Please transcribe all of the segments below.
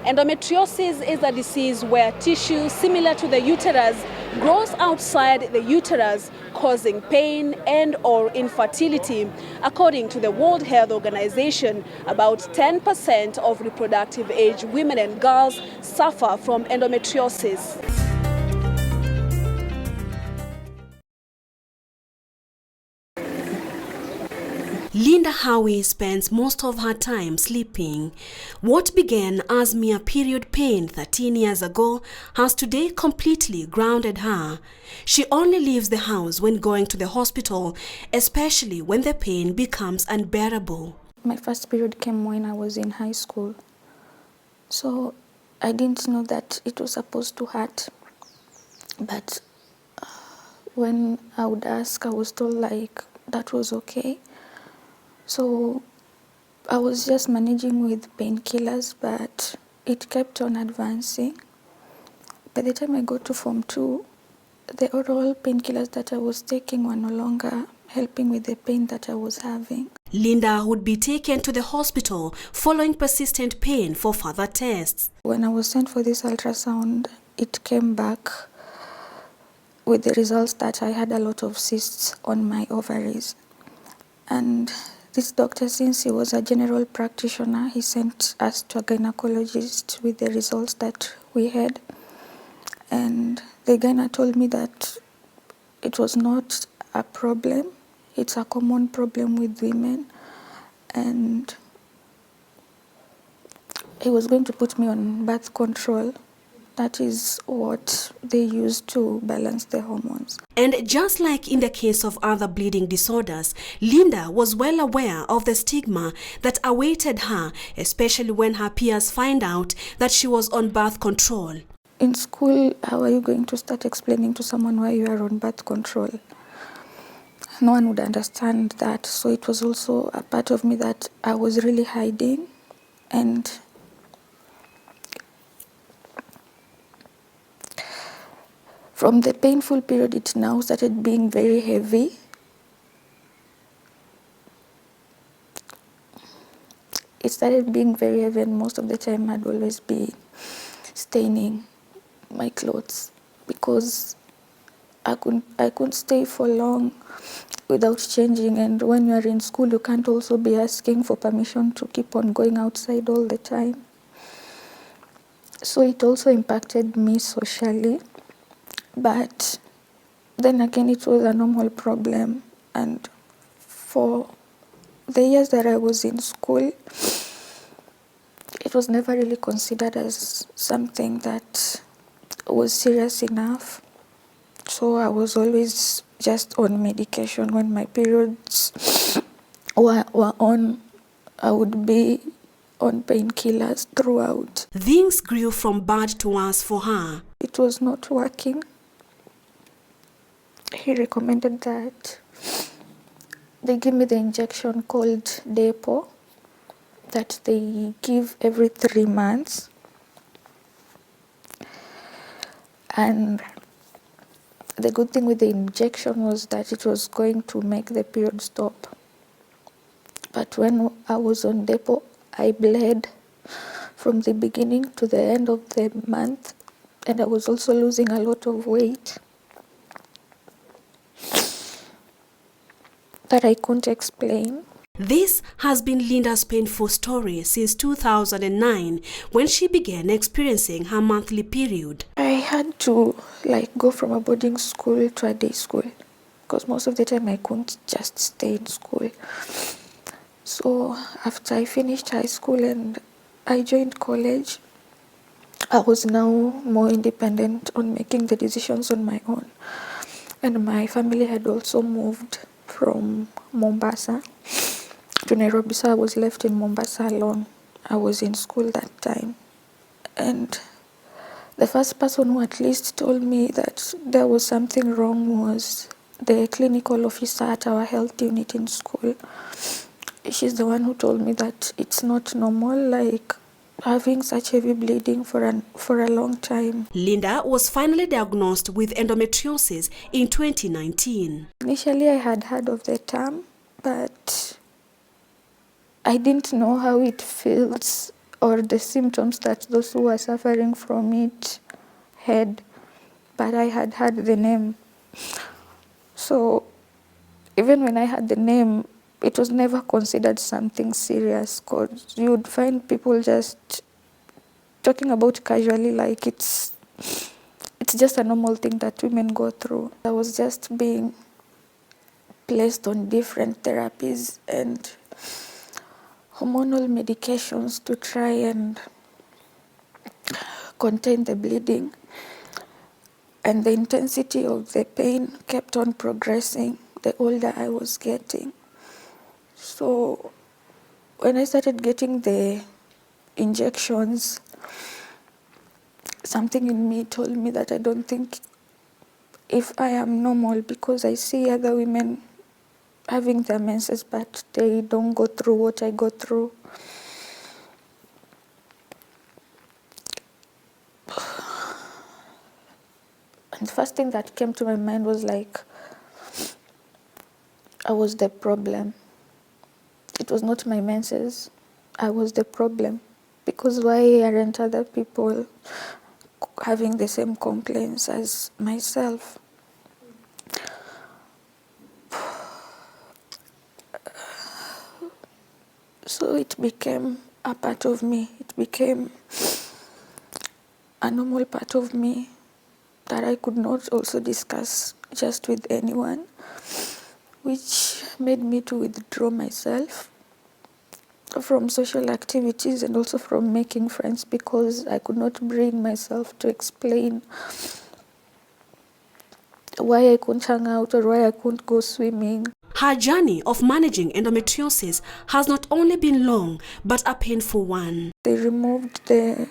Endometriosis is a disease where tissue similar to the uterus grows outside the uterus, causing pain and/or infertility. According to the World Health Organization, about 10% of reproductive age women and girls suffer from endometriosis. Linda Howie spends most of her time sleeping. What began as mere period pain 13 years ago has today completely grounded her. She only leaves the house when going to the hospital, especially when the pain becomes unbearable. My first period came when I was in high school. So I didn't know that it was supposed to hurt. But when I would ask, I was told like that was okay. So I was just managing with painkillers, but it kept on advancing. By the time I got to Form 2, the oral painkillers that I was taking were no longer helping with the pain that I was having. Linda would be taken to the hospital following persistent pain for further tests. When I was sent for this ultrasound, it came back with the results that I had a lot of cysts on my ovaries. And this doctor, since he was a general practitioner, he sent us to a gynecologist with the results that we had. And the gyna told me that it was not a problem. It's a common problem with women. And he was going to put me on birth control. That is what they use to balance the hormones. And just like in the case of other bleeding disorders, Linda was well aware of the stigma that awaited her, especially when her peers find out that she was on birth control. In school, how are you going to start explaining to someone why you are on birth control? No one would understand that. So it was also a part of me that I was really hiding. And from the painful period, it now started being very heavy. It started being very heavy, and most of the time I'd always be staining my clothes because I couldn't stay for long without changing. And when you're in school, you can't also be asking for permission to keep on going outside all the time. So it also impacted me socially. But then again, it was a normal problem. And for the years that I was in school, it was never really considered as something that was serious enough. So I was always just on medication. When my periods were on, I would be on painkillers throughout. Things grew from bad to worse for her. It was not working. He recommended that they give me the injection called Depo that they give every 3 months. And the good thing with the injection was that it was going to make the period stop. But when I was on Depo, I bled from the beginning to the end of the month, and I was also losing a lot of weight that I couldn't explain. This has been Linda's painful story since 2009, when she began experiencing her monthly period. I had to go from a boarding school to a day school because most of the time I couldn't just stay in school. So after I finished high school and I joined college, I was now more independent on making the decisions on my own. And my family had also moved from Mombasa to Nairobi, so I was left in Mombasa alone. I was in school that time. And the first person who at least told me that there was something wrong was the clinical officer at our health unit in school. She's the one who told me that it's not normal, having such heavy bleeding for a long time. Linda was finally diagnosed with endometriosis in 2019. Initially, I had heard of the term, but I didn't know how it feels or the symptoms that those who are suffering from it had, but I had had the name. So even when I had the name, it was never considered something serious, because you would find people just talking about casually like it's just a normal thing that women go through. I was just being placed on different therapies and hormonal medications to try and contain the bleeding. And the intensity of the pain kept on progressing the older I was getting. So when I started getting the injections, something in me told me that I don't think if I am normal, because I see other women having their menses, but they don't go through what I go through. And the first thing that came to my mind was like, I was the problem. It was not my menses. I was the problem. Because why aren't other people having the same complaints as myself? So it became a part of me. It became a normal part of me that I could not also discuss just with anyone, which made me to withdraw myself from social activities and also from making friends, because I could not bring myself to explain why I couldn't hang out or why I couldn't go swimming. Her journey of managing endometriosis has not only been long, but a painful one. They removed the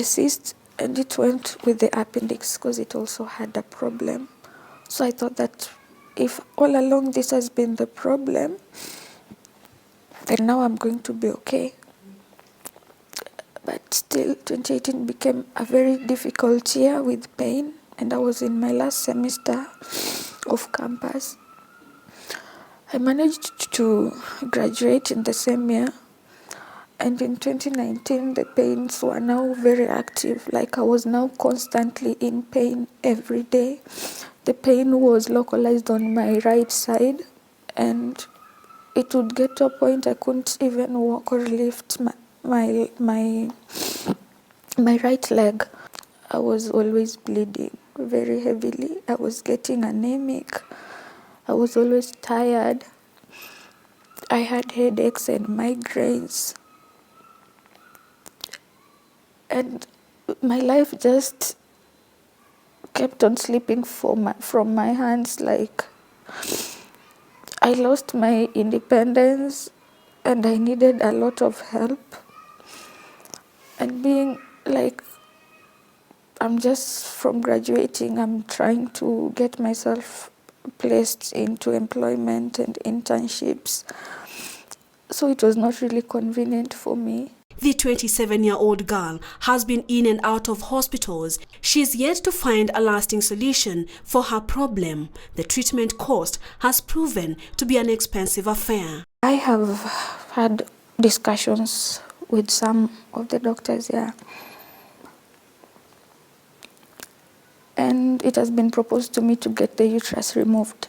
cyst and it went with the appendix because it also had a problem. So I thought that if all along this has been the problem, then now I'm going to be okay. But still, 2018 became a very difficult year with pain, and I was in my last semester of campus. I managed to graduate in the same year, and in 2019 the pains were now very active. Like I was now constantly in pain every day. The pain was localized on my right side, and it would get to a point I couldn't even walk or lift my right leg. I was always bleeding very heavily. I was getting anemic. I was always tired. I had headaches and migraines. And my life just kept on slipping from my hands. Like I lost my independence and I needed a lot of help. And being like, I'm just from graduating, I'm trying to get myself placed into employment and internships. So it was not really convenient for me. The 27-year-old girl has been in and out of hospitals. She's yet to find a lasting solution for her problem. The treatment cost has proven to be an expensive affair. I have had discussions with some of the doctors here. And it has been proposed to me to get the uterus removed.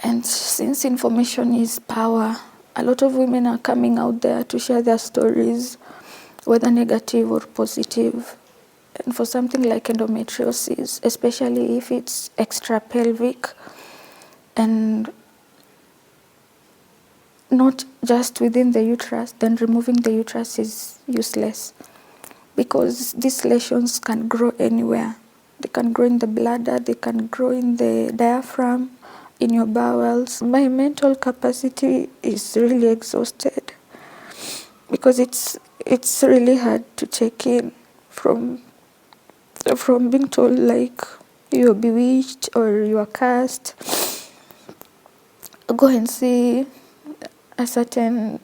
And since information is power, a lot of women are coming out there to share their stories, whether negative or positive. And for something like endometriosis, especially if it's extrapelvic and not just within the uterus, then removing the uterus is useless, because these lesions can grow anywhere. They can grow in the bladder, they can grow in the diaphragm, in your bowels. My mental capacity is really exhausted because it's really hard to take in from being told like you're bewitched or you are cursed. Go and see a certain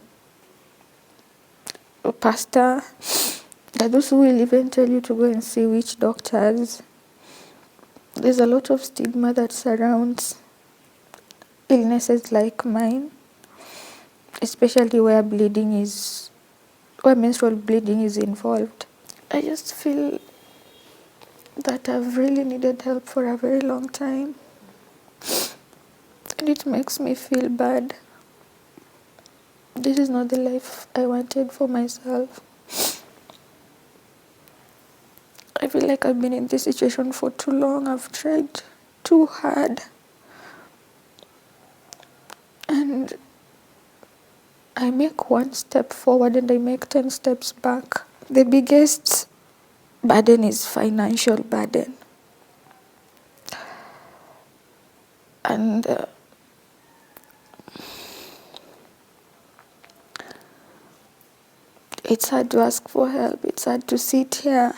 pastor. There are those who will even tell you to go and see witch doctors. There's a lot of stigma that surrounds illnesses like mine. especially where menstrual bleeding is involved. I just feel that I've really needed help for a very long time. And it makes me feel bad. This is not the life I wanted for myself. I feel like I've been in this situation for too long. I've tried too hard. And I make one step forward and I make 10 steps back. The biggest burden is financial burden. And it's hard to ask for help. It's hard to sit here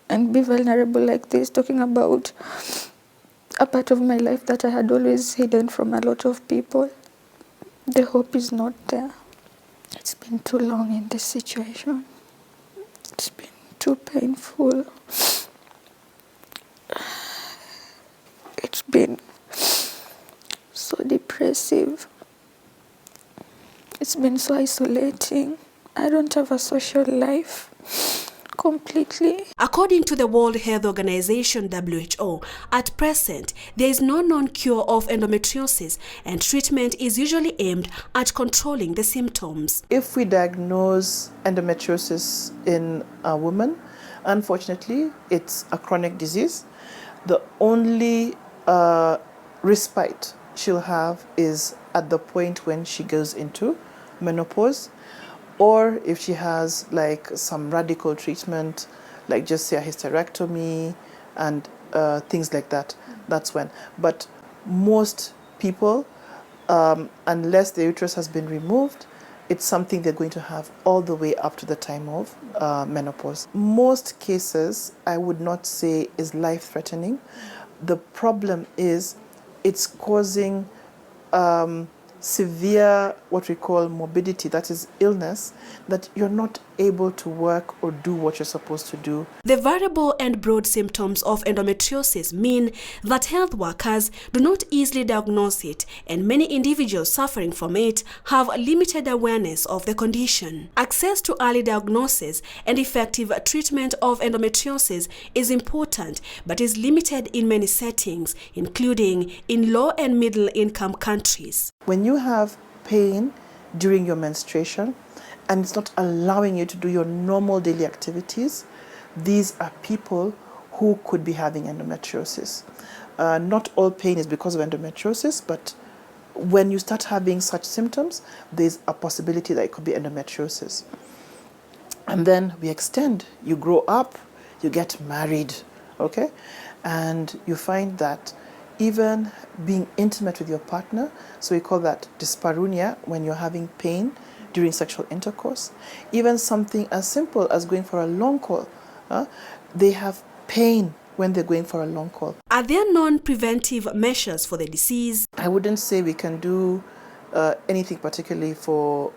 and be vulnerable like this, talking about a part of my life that I had always hidden from a lot of people. The hope is not there. It's been too long in this situation. It's been too painful. It's been so depressive. It's been so isolating. I don't have a social life completely. According to the World Health Organization, WHO, at present, there is no known cure of endometriosis, and treatment is usually aimed at controlling the symptoms. If we diagnose endometriosis in a woman, unfortunately, it's a chronic disease. The only respite she'll have is at the point when she goes into menopause, or if she has like some radical treatment, like just say a hysterectomy and things like that, that's when. But most people, unless the uterus has been removed, it's something they're going to have all the way up to the time of menopause. Most cases, I would not say is life-threatening. The problem is it's causing severe, what we call morbidity, that is illness, that you're not able to work or do what you're supposed to do. The variable and broad symptoms of endometriosis mean that health workers do not easily diagnose it, and many individuals suffering from it have limited awareness of the condition. Access to early diagnosis and effective treatment of endometriosis is important, but is limited in many settings, including in low and middle income countries. When you have pain during your menstruation and it's not allowing you to do your normal daily activities, these are people who could be having endometriosis. Not all pain is because of endometriosis, but when you start having such symptoms, there's a possibility that it could be endometriosis. And then we extend, you grow up, you get married, okay? And you find that even being intimate with your partner, so we call that dyspareunia, when you're having pain during sexual intercourse. Even something as simple as going for a long call, they have pain when they're going for a long call. Are there non-preventive measures for the disease? I wouldn't say we can do anything particularly for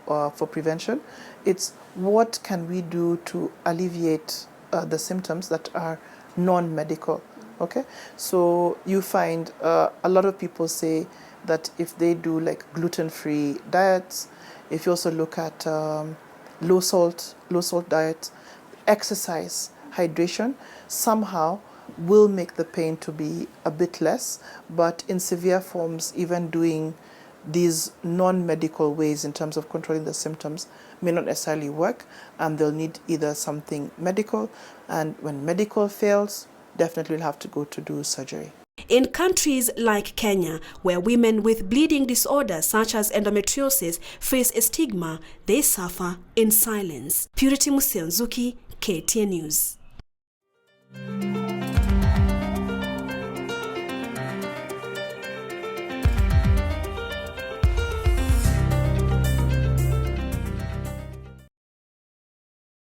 prevention. It's what can we do to alleviate the symptoms that are non-medical. Okay, so you find a lot of people say that if they do like gluten-free diets, if you also look at low salt diet, exercise, hydration, somehow will make the pain to be a bit less. But in severe forms, even doing these non-medical ways in terms of controlling the symptoms may not necessarily work, and they'll need either something medical, and when medical fails, definitely will have to go to do surgery. In countries like Kenya, where women with bleeding disorders such as endometriosis face a stigma, they suffer in silence. Purity Musianzuki, KTN News.